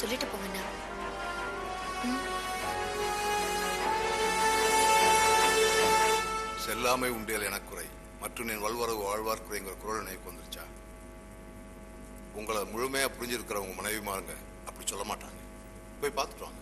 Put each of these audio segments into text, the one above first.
சொல்லிட்டு போங்கண்ணா. செல்லாமை உண்டியல் எனக்குறை மற்றும் என் வல்வரவு வாழ்வார் குறைங்கிற குரல் நினைவுக்கு வந்துருச்சா? உங்களை முழுமையா புரிஞ்சிருக்கிற உங்க மனைவி மாறுங்க அப்படி சொல்ல மாட்டாங்க. போய் பார்த்துட்டு வாங்க.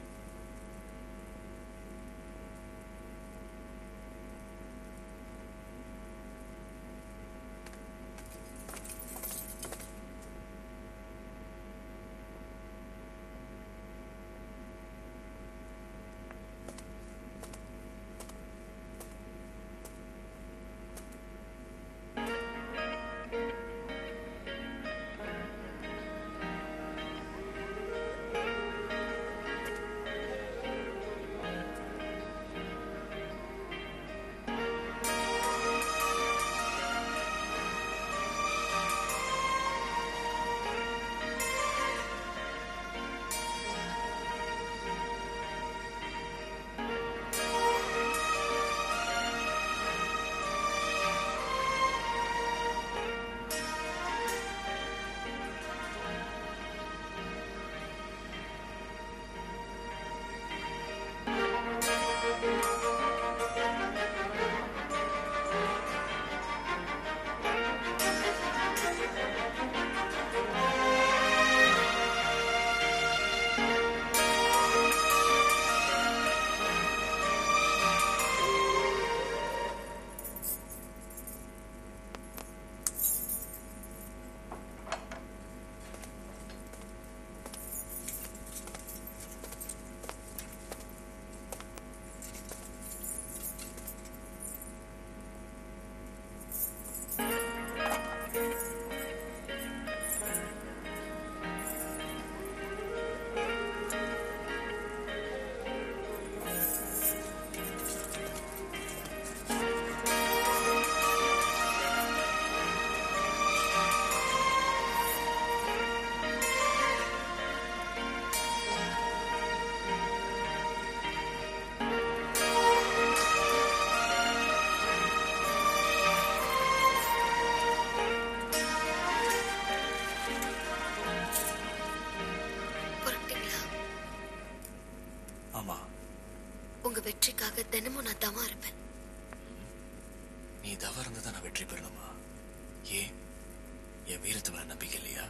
உங்க வெற்றிக்காக தினமும் நான் தவம் இருப்பேன். நீ தவம் இருந்ததான் நான் வெற்றி பெறணுமா? ஏன் என் வீரத்து மேல நம்பிக்கை இல்லையா?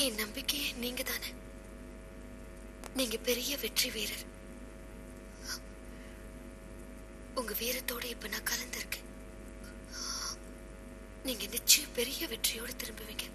என் நம்பிக்கையே நீங்க தானே. நீங்க பெரிய வெற்றி வீரர். உங்க வீரத்தோட இப்ப நான் கலந்திருக்கேன். நீங்க நிச்சயம் பெரிய வெற்றியோடு திரும்புவீங்க.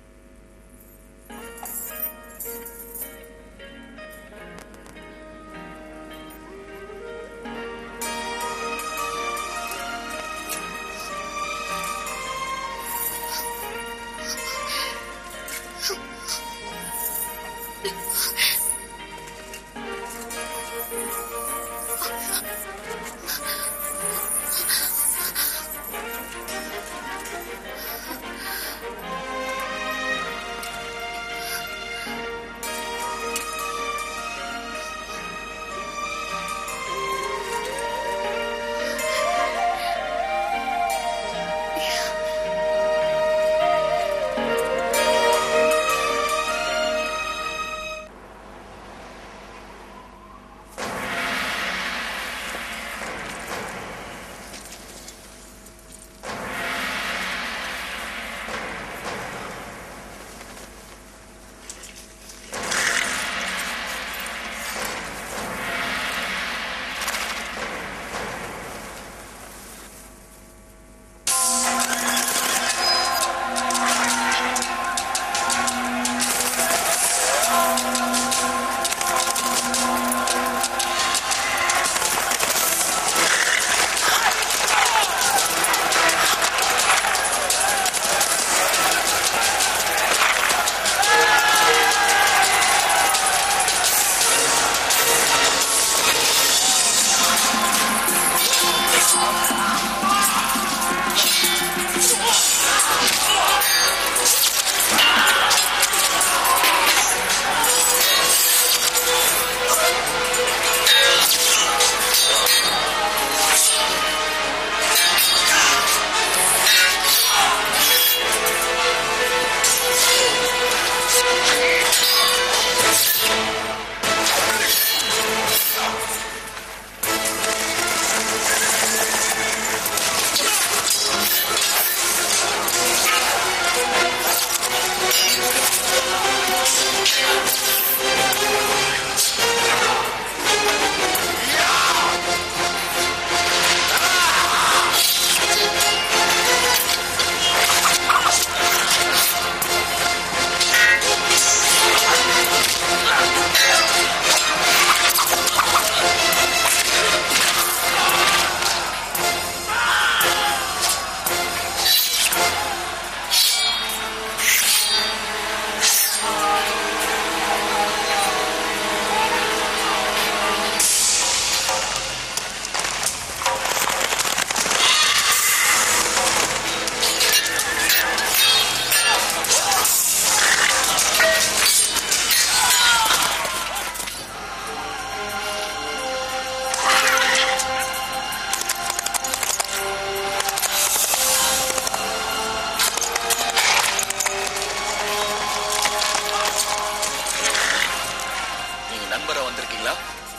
நண்பரா வந்திருக்கீங்களா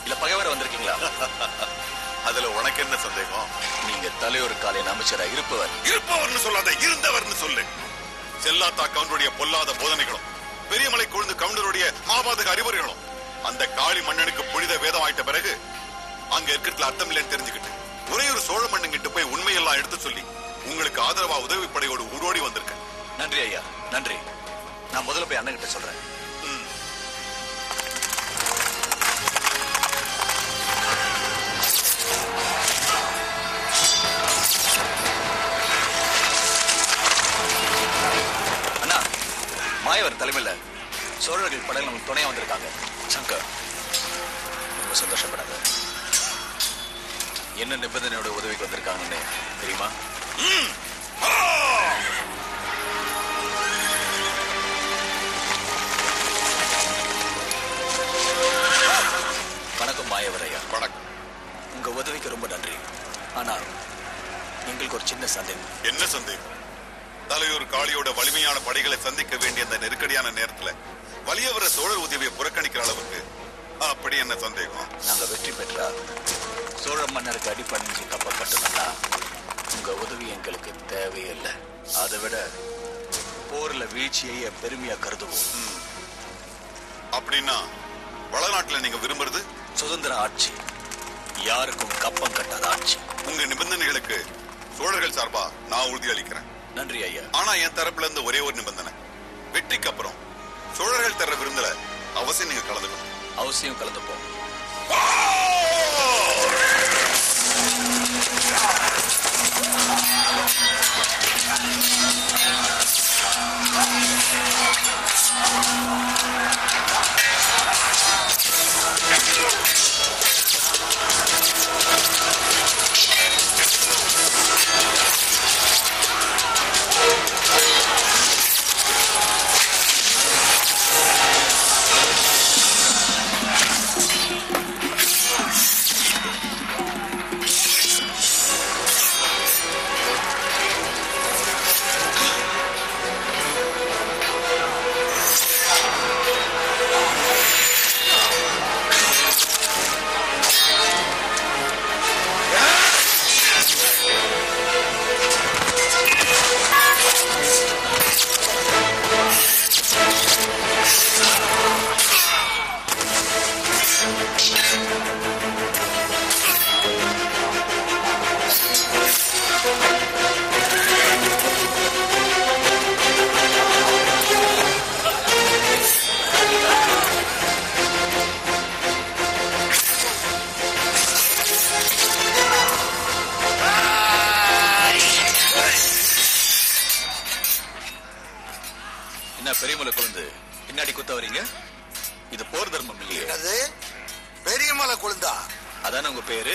இல்ல பகைவரா வந்திருக்கீங்களா? அதுல உனக்கு என்ன சந்தேகம்? நீங்க தலைவர் காலையின் அமைச்சரா இருப்பவர்னு சொல்லாத, இருந்தவர்னு சொல்லு. செல்லாத்தா கவுண்டருடைய பொல்லாத போதனைகளும் பெரியமலை கொழுந்து கவுண்டருடைய மாபாதக அறிவுரைகளும் அந்த காளி மன்னனுக்கு புனித வேதம் ஆயிட்ட பிறகு அங்க இருக்கிறதுல அர்த்தம் இல்லைன்னு தெரிஞ்சுக்கிட்டு ஒரே ஒரு சோழ மன்னங்கிட்ட போய் உண்மையெல்லாம் எடுத்து சொல்லி உங்களுக்கு ஆதரவா உதவி படையோடு ஊரோடி வந்திருக்கேன். நன்றி ஐயா, நன்றி. நான் முதல்ல போய் அண்ணன் கிட்ட சொல்றேன். அண்ணா, மாயவர் தலைமையில சோழர்கள் படையில் நமக்கு துணையா வந்திருக்காங்க. சங்கர், ரொம்ப சந்தோஷப்படாத. என்ன நிபந்தனையோட உதவிக்கு வந்திருக்காங்கன்னு தெரியுமா? வணக்கம் மாயவர் ஐயா. வணக்கம். உங்க உதவிக்கு ரொம்ப நன்றி. ஆனா எங்களுக்கு ஒரு சின்ன சந்தேகம். என்ன சந்தேகம்? தலையூர் காளியோட வலிமையான படைகளை சந்திக்க வேண்டிய அந்த நெருக்கடியான நேரத்துல வலியவர சோழர் உதவியை புறக்கணிக்கிற அளவுக்கு அப்படி என்ன சந்தேகம்? நாங்க வெற்றி பெற்றா சோழ மன்னருக்கு அடிப்பணிஞ்சு கப்பல் கட்டணும்னா உங்க உதவி எங்களுக்கு தேவையே இல்லை. அதை விட போர்ல வீழ்ச்சியை பெருமையா கருதுவோம். அப்படின்னா வளநாட்டுல நீங்க விரும்புறது சுதந்திர ஆட்சி, யாருக்கும் கப்பம் கட்டாத ஆட்சி. உங்க நிபந்தனைகளுக்கு சோழர்கள் சார்பா நான் உறுதி அளிக்கிறேன். நன்றி ஐயா. ஆனா என் தரப்புல இருந்து ஒரே ஒரு நிபந்தனை. வெற்றிக்கு அப்புறம் சோழர்கள் தர விருந்துல அவசியம் நீங்க கலந்துக்கணும். அவசியம் கலந்துப்போம். பெரியமலை கொழுந்து பின்னாடி குத்த வரீங்க? இது போர் தர்மம் இல்லையே. அது பெரியமலை கொழுந்தா? அதான உங்க பேரு?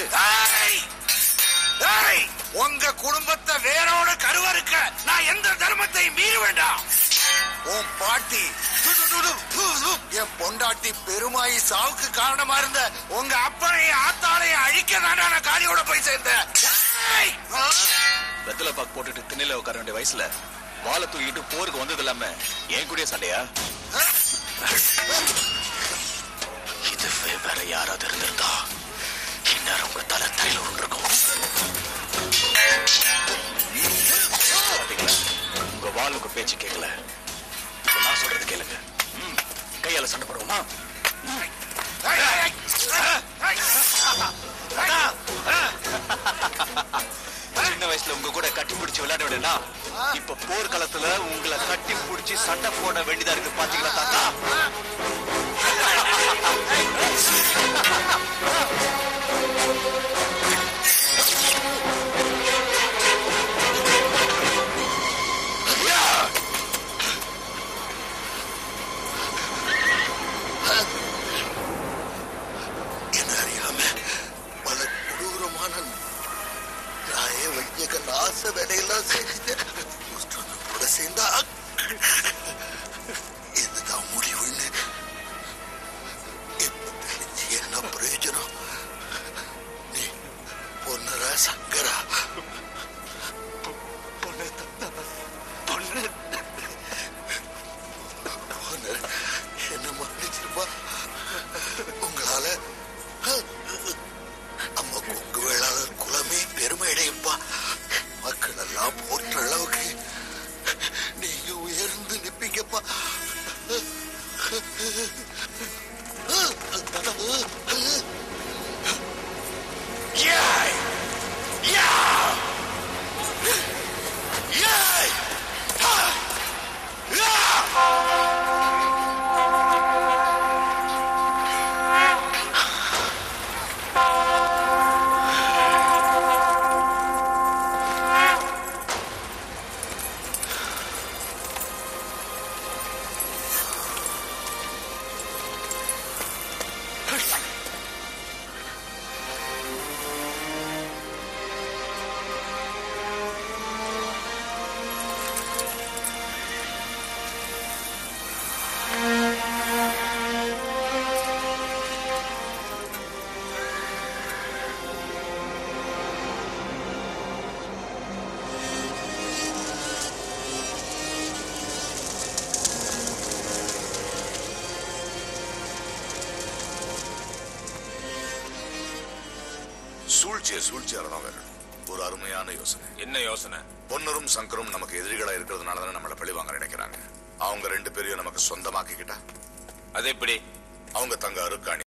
உங்க குடும்பத்தை வேரோட கருவறுக்க நான் எந்த தர்மத்தை மீற வேண்டாம். உன் பாட்டி என் பொண்டாட்டி பெருமாயி சாவுக்கு காரணமா இருந்த உங்க அப்பனையும் ஆத்தாளையும் அழிக்க தானே நான் காளியோட போய் சேர்ந்தேன். வெத்தலை பாக்கு போட்டுட்டு திண்ணையில உட்கார வேண்டிய வயசுல வாழை தூக்கிட்டு போருக்கு வந்தது இல்லாம ஏன் கூடிய சண்டையா? இதுவே வேற யாராவது இருந்திருந்தா இந்நேரம் உங்க தலை தலையில உருண்டிருக்கும். உங்க வாளுக்கு பேச்சு கேட்கல. இப்ப நான் சொல்றது கேளுங்க. கையால சண்டை போடுவோமா? சின்ன வயசுல உங்க கூட கட்டி பிடிச்சு விளையாட வேண்டியனா இப்ப போர்க்காலத்துல உங்களை கட்டி பிடிச்சி சண்டை போட வேண்டியதா இருக்கு. பாத்தீங்களா தாத்தா? என்ன அறியாம பல கொடூரமான ஆசை வேலையெல்லாம் செஞ்சுட்டேன். கூட சேர்ந்தா இதுதான் முடிவுன்னு சூழ்ச்சியை சூழ்ச்சியால தான் வேணும். ஒரு அருமையான யோசனை. என்ன யோசனை? பொன்னரும் சங்கரும் நமக்கு எதிரிகளா இருக்கிறதுனால தானே நம்மளை பழி வாங்க நினைக்கிறாங்க. அவங்க 2 பேரையும் நமக்கு சொந்தமாக்கிக்கிட்டா அது எப்படி? அவங்க தங்க அருக்காணி